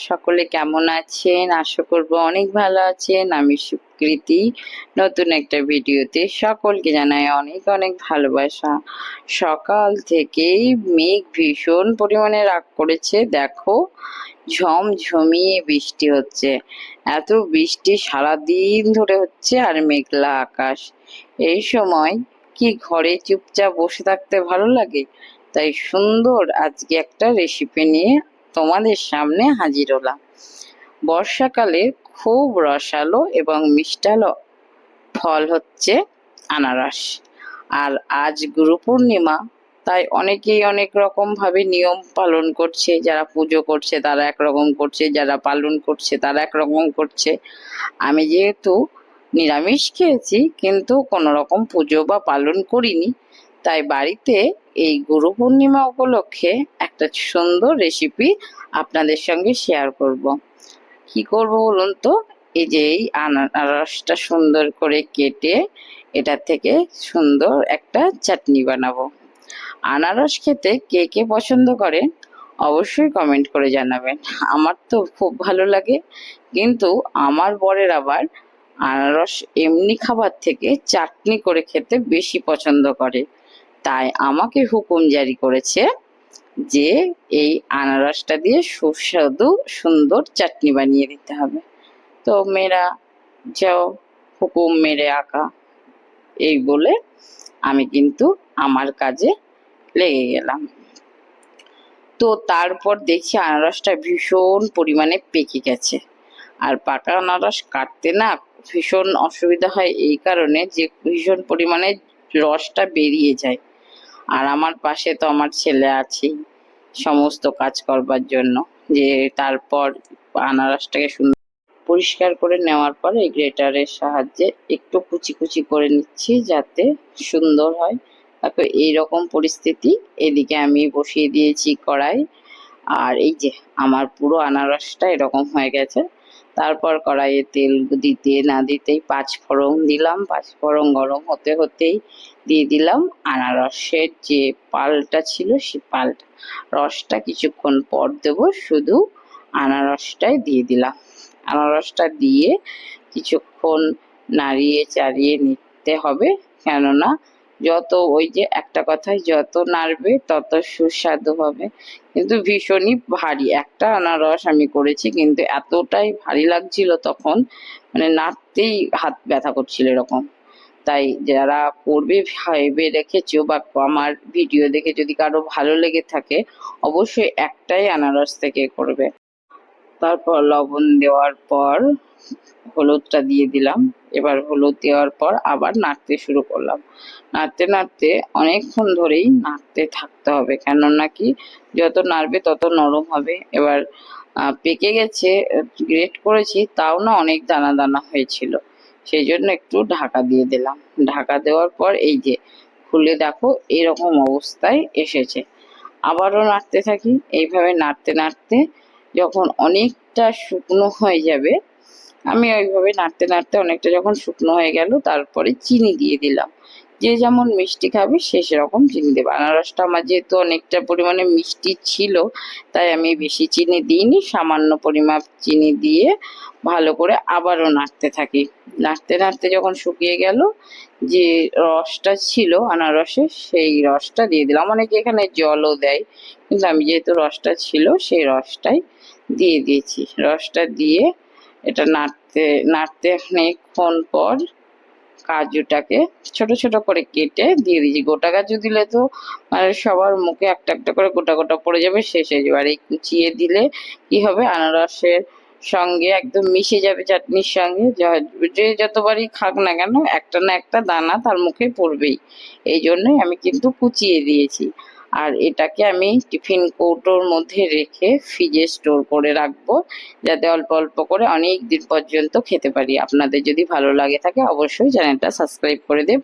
সকলে কেমন আছেন? আশা করব অনেক ভালো আছেন। আমি সুকৃতি। নতুন একটা ভিডিওতে সকলকে জানাই অনেক অনেক ভালোবাসা। সকাল থেকেই মেঘ ভীষণ পরিমাণে রাগ করেছে। দেখো, ঝমঝমিয়ে বৃষ্টি হচ্ছে। এত বৃষ্টি সারাদিন ধরে হচ্ছে আর মেঘলা আকাশ। এই সময় কি ঘরে চুপচাপ বসে থাকতে ভালো লাগে? তাই সুন্দর আজকে একটা রেসিপি নিয়ে তোমাদের সামনে হাজির হলাম। বর্ষাকালে খুব রসালো এবং মিষ্টালো ফল হচ্ছে আনারস। আর আজ গুরু পূর্ণিমা, তাই অনেকেই অনেক রকম ভাবে নিয়ম পালন করছে। যারা পুজো করছে তারা একরকম করছে, যারা পালন করছে তারা একরকম করছে। আমি যেহেতু নিরামিষ খেয়েছি, কিন্তু কোনো রকম পুজো বা পালন করিনি, তাই বাড়িতে এই গুরু পূর্ণিমা উপলক্ষে একটা সুন্দর রেসিপি আপনাদের সঙ্গে শেয়ার করব। কি করব বলুন তো? এই যে এই আনারসটা সুন্দর করে কেটে এটা থেকে সুন্দর একটা চাটনি বানাবো। আনারস খেতে কে কে পছন্দ করেন অবশ্যই কমেন্ট করে জানাবেন। আমার তো খুব ভালো লাগে, কিন্তু আমার বরের আবার আনারস এমনি খাবার থেকে চাটনি করে খেতে বেশি পছন্দ করে। তাই আমাকে হুকুম জারি করেছে যে এই আনারসটা দিয়ে সুস্বাদু সুন্দর চাটনি বানিয়ে দিতে হবে। তো মেয়েরা যাও, হুকুম মেরে আঁকা, এই বলে আমি কিন্তু আমার কাজে লেগে গেলাম। তো তারপর দেখছি আনারসটা ভীষণ পরিমাণে পেকে গেছে। আর পাকা আনারস কাটতে না ভীষণ অসুবিধা হয়, এই কারণে যে ভীষণ পরিমাণে রসটা বেরিয়ে যায়। আর আমার পাশে তো আমার ছেলে আছেই সমস্ত কাজ করবার জন্য। যে তারপর আনারসটাকে সুন্দর পরিষ্কার করে নেওয়ার পর এই গ্রেটারের সাহায্যে একটু কুচি কুচি করে নিচ্ছি যাতে সুন্দর হয়। তারপর এইরকম পরিস্থিতি, এদিকে আমি বসিয়ে দিয়েছি কড়াই। আর এই যে আমার পুরো আনারসটা এরকম হয়ে গেছে। তারপর কড়াইয়ে তেল দিতে না দিতেই পাঁচফোড়ন দিলাম। পাঁচফোড়ন গরম হতে হতেই দিয়ে দিলাম আনারসের যে পালটা ছিল, সেই পালটা। রসটা কিছুক্ষণ পর দেবো, শুধু আনারসটাই দিয়ে দিলাম। আনারসটা দিয়ে কিছুক্ষণ নাড়িয়ে চাড়িয়ে নিতে হবে, কেননা যত ওই যে একটা কথায়, যত নাড়বে তত সুস্বাদু হবে। কিন্তু ভীষণই ভারী একটা আনারস আমি করেছি, কিন্তু এতটাই ভারী লাগছিল তখন, মানে নাড়তেই হাত ব্যথা করছিল এরকম। তাই যারা করবে ভেবে রেখেছো, বা আমার ভিডিও দেখে যদি কারো ভালো লেগে থাকে, অবশ্যই একটাই আনারস থেকে করবে। তারপর লবণ দেওয়ার পর হলুদটা দিয়ে দিলাম। এবার হলুদ দেওয়ার পর আবার নাড়তে শুরু করলাম। নাড়তে নাড়তে অনেকক্ষণ ধরেই নাড়তে থাকতে হবে, কেননা কি যত নাড়বে তত নরম হবে। এবার পেকে গেছে, গ্রেট করেছি, তাও না অনেক দানা দানা হয়েছিল, সেই জন্য একটু ঢাকা দিয়ে দিলাম। ঢাকা দেওয়ার পর এই যে খুলে দেখো এরকম অবস্থায় এসেছে। আবারও নাড়তে থাকি। এইভাবে নাড়তে নাড়তে যখন অনেকটা শুকনো হয়ে যাবে, আমি ওইভাবে নাড়তে নাড়তে অনেকটা যখন শুকনো হয়ে গেল, তারপরে চিনি দিয়ে দিলাম। যে যেমন মিষ্টি খাবে সে সেরকম চিনি দেবে। আনারসটা আমার যেহেতু অনেকটা পরিমাণে মিষ্টি ছিল, তাই আমি বেশি চিনি দিইনি, সামান্য পরিমাপ চিনি দিয়ে ভালো করে আবারও নাড়তে থাকি। নাড়তে নাড়তে যখন শুকিয়ে গেল, যে রসটা ছিল আনারসের, সেই রসটা দিয়ে দিলাম। অনেকে এখানে জলও দেয়, কিন্তু আমি যেহেতু রসটা ছিল সেই রসটাই দিয়ে দিয়েছি। রসটা দিয়ে এটা নাড়তে নাড়তে অনেকক্ষণ পর কাজুটাকে ছোট ছোট করে কেটে দিয়ে দিয়েছি। গোটা কাজু দিলে তো মানে সবার মুখে একটা একটা করে গোটা গোটা পড়ে যাবে, শেষ হয়ে যাবে। আর এই কুচিয়ে দিলে কি হবে, আনারসের সঙ্গে একদম মিশে যাবে চাটনির সঙ্গে। যে যতবারই খাক না কেন একটা না একটা দানা তার মুখে পড়বেই। এই জন্যই আমি কিন্তু কুচিয়ে দিয়েছি। আর এটাকে আমি টিফিন কৌটোর মধ্যে রেখে ফ্রিজে স্টোর করে রাখবো, যাতে অল্প অল্প করে অনেক দিন পর্যন্ত খেতে পারি। আপনাদের যদি ভালো লাগে থাকে অবশ্যই চ্যানেলটা সাবস্ক্রাইব করে দিয়ে